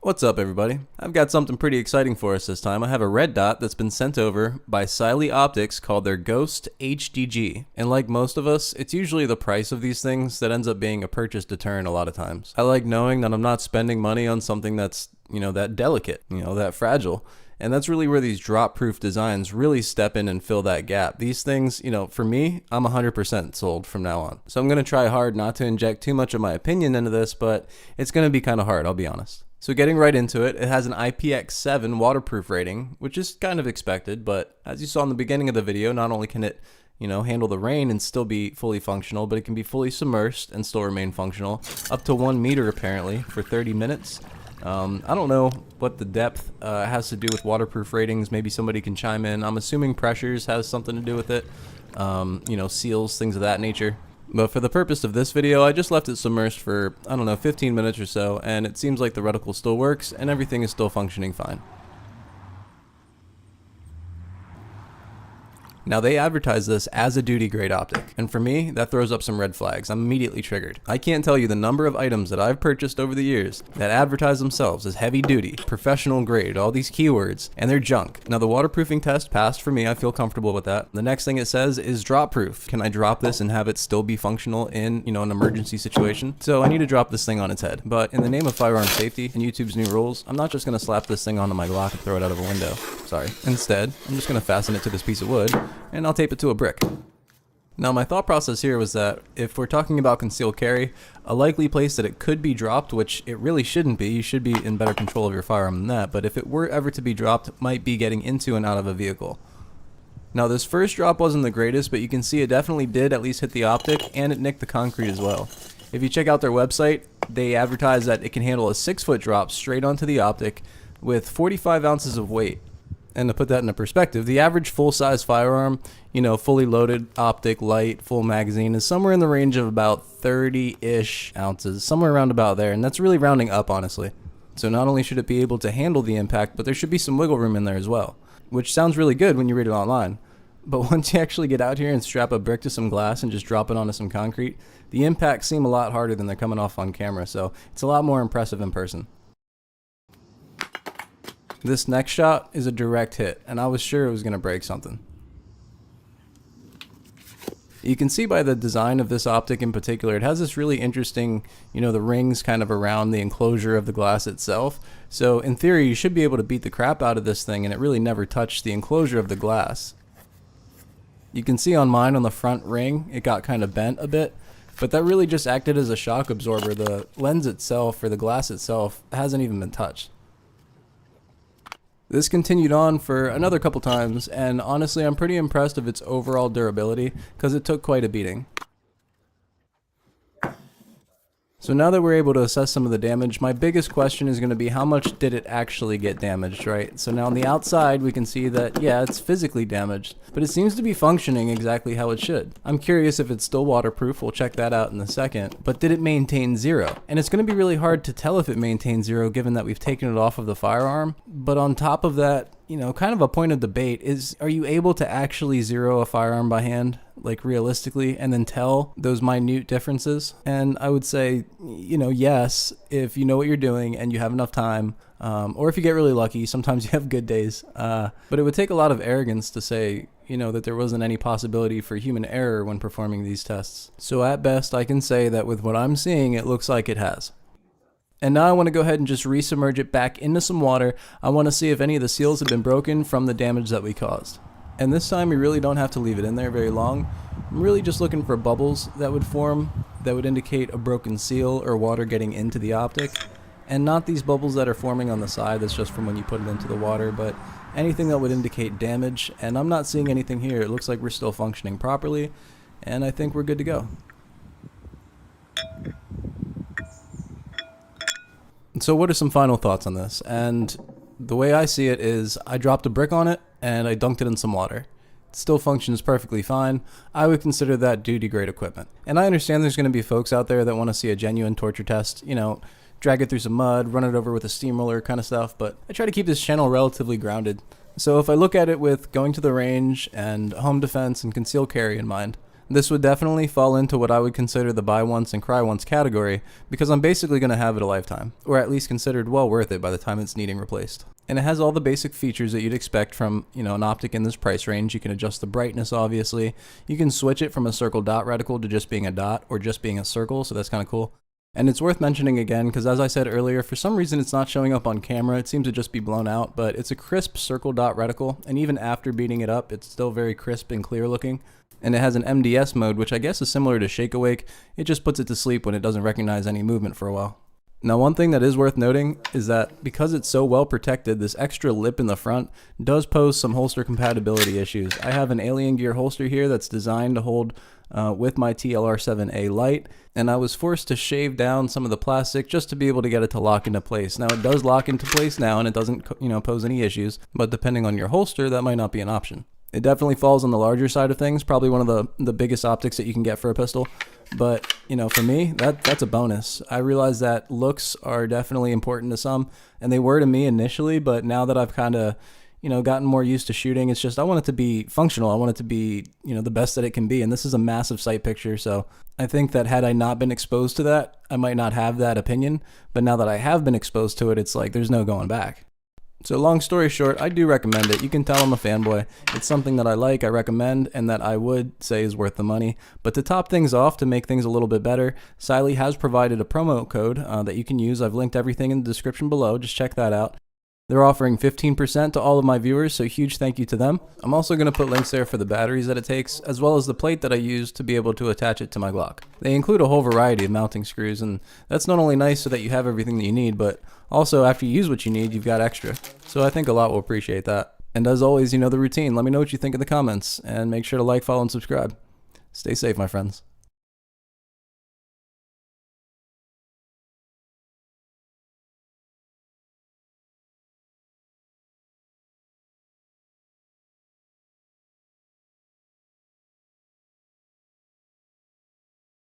What's up, everybody? I've got something pretty exciting for us this time. I have a red dot that's been sent over by Siley Optics called their Ghost HDG. And like most of us, it's usually the price of these things that ends up being a purchase deterrent a lot of times. I like knowing that I'm not spending money on something that's, that delicate, that fragile. And that's really where these drop-proof designs really step in and fill that gap. These things, for me, I'm 100% sold from now on. So I'm going to try hard not to inject too much of my opinion into this, but it's going to be kind of hard, I'll be honest. So getting right into it, it has an IPX7 waterproof rating, which is kind of expected, but as you saw in the beginning of the video, not only can it, handle the rain and still be fully functional, but it can be fully submersed and still remain functional, up to 1 meter apparently, for 30 minutes. I don't know what the depth has to do with waterproof ratings. Maybe somebody can chime in. I'm assuming pressures has something to do with it, seals, things of that nature. But for the purpose of this video, I just left it submersed for, 15 minutes or so, and it seems like the reticle still works and everything is still functioning fine. Now they advertise this as a duty grade optic, and for me, that throws up some red flags. I'm immediately triggered. I can't tell you the number of items that I've purchased over the years that advertise themselves as heavy duty, professional grade, all these keywords, and they're junk. Now the waterproofing test passed for me, I feel comfortable with that. The next thing it says is drop proof. Can I drop this and have it still be functional in, an emergency situation? So I need to drop this thing on its head. But in the name of firearm safety and YouTube's new rules, I'm not just gonna slap this thing onto my Glock and throw it out of a window. Sorry. Instead, I'm just gonna fasten it to this piece of wood and I'll tape it to a brick. Now my thought process here was that if we're talking about concealed carry, a likely place that it could be dropped, which it really shouldn't be, you should be in better control of your firearm than that, but if it were ever to be dropped, it might be getting into and out of a vehicle. Now this first drop wasn't the greatest, but you can see it definitely did at least hit the optic and it nicked the concrete as well. If you check out their website, they advertise that it can handle a 6-foot drop straight onto the optic with 45 ounces of weight. And to put that into perspective, the average full-size firearm, fully loaded, optic, light, full magazine, is somewhere in the range of about 30-ish ounces, somewhere around about there, and that's really rounding up, honestly. So not only should it be able to handle the impact, but there should be some wiggle room in there as well, which sounds really good when you read it online. But once you actually get out here and strap a brick to some glass and just drop it onto some concrete, the impacts seem a lot harder than they're coming off on camera, so it's a lot more impressive in person. This next shot is a direct hit, and I was sure it was going to break something. You can see by the design of this optic in particular, it has this really interesting, the rings kind of around the enclosure of the glass itself. So in theory, you should be able to beat the crap out of this thing, and it really never touched the enclosure of the glass. You can see on mine on the front ring, it got kind of bent a bit, but that really just acted as a shock absorber. The lens itself, or the glass itself, hasn't even been touched. This continued on for another couple times, and honestly I'm pretty impressed of its overall durability because it took quite a beating. So now that we're able to assess some of the damage, my biggest question is going to be how much did it actually get damaged, right? So now on the outside we can see that, yeah, it's physically damaged, but it seems to be functioning exactly how it should. I'm curious if it's still waterproof, we'll check that out in a second, but did it maintain 0? And it's going to be really hard to tell if it maintains 0 given that we've taken it off of the firearm, but on top of that, kind of a point of debate is, are you able to actually 0 a firearm by hand, like realistically, and then tell those minute differences? And I would say, yes, if you know what you're doing and you have enough time, or if you get really lucky, sometimes you have good days. But it would take a lot of arrogance to say, that there wasn't any possibility for human error when performing these tests. So at best, I can say that with what I'm seeing, it looks like it has. And now I want to go ahead and just resubmerge it back into some water. I want to see if any of the seals have been broken from the damage that we caused. And this time we really don't have to leave it in there very long. I'm really just looking for bubbles that would form, that would indicate a broken seal or water getting into the optic. And not these bubbles that are forming on the side, that's just from when you put it into the water, but anything that would indicate damage. And I'm not seeing anything here. It looks like we're still functioning properly, and I think we're good to go. So what are some final thoughts on this? And the way I see it is I dropped a brick on it and I dunked it in some water. It still functions perfectly fine. I would consider that duty grade equipment. And I understand there's going to be folks out there that want to see a genuine torture test, drag it through some mud, run it over with a steamroller kind of stuff, but I try to keep this channel relatively grounded. So if I look at it with going to the range and home defense and concealed carry in mind, This would definitely fall into what I would consider the buy once and cry once category, because I'm basically going to have it a lifetime, or at least considered well worth it by the time it's needing replaced. And it has all the basic features that you'd expect from, an optic in this price range. You can adjust the brightness, obviously. You can switch it from a circle dot reticle to just being a dot or just being a circle, so that's kind of cool. And it's worth mentioning again, because as I said earlier, for some reason it's not showing up on camera. It seems to just be blown out, but it's a crisp circle dot reticle, and even after beating it up, it's still very crisp and clear looking. And it has an MDS mode, which I guess is similar to Shake Awake. It just puts it to sleep when it doesn't recognize any movement for a while. Now, one thing that is worth noting is that because it's so well protected, this extra lip in the front does pose some holster compatibility issues. I have an Alien Gear holster here that's designed to hold with my TLR7A Lite, and I was forced to shave down some of the plastic just to be able to get it to lock into place. Now, it does lock into place now, and it doesn't, pose any issues, but depending on your holster, that might not be an option. It definitely falls on the larger side of things, probably one of the biggest optics that you can get for a pistol. But, for me, that's a bonus. I realize that looks are definitely important to some, and they were to me initially, but now that I've kind of, gotten more used to shooting, it's just I want it to be functional. I want it to be, the best that it can be, and this is a massive sight picture, so I think that had I not been exposed to that, I might not have that opinion, but now that I have been exposed to it, it's like there's no going back. So long story short, I do recommend it. You can tell I'm a fanboy. It's something that I like, I recommend, and that I would say is worth the money. But to top things off, to make things a little bit better, Siley has provided a promo code that you can use. I've linked everything in the description below. Just check that out. They're offering 15% to all of my viewers, so huge thank you to them. I'm also going to put links there for the batteries that it takes, as well as the plate that I use to be able to attach it to my Glock. They include a whole variety of mounting screws, and that's not only nice so that you have everything that you need, but also after you use what you need, you've got extra. So I think a lot will appreciate that. And as always, the routine. Let me know what you think in the comments, and make sure to like, follow, and subscribe. Stay safe, my friends.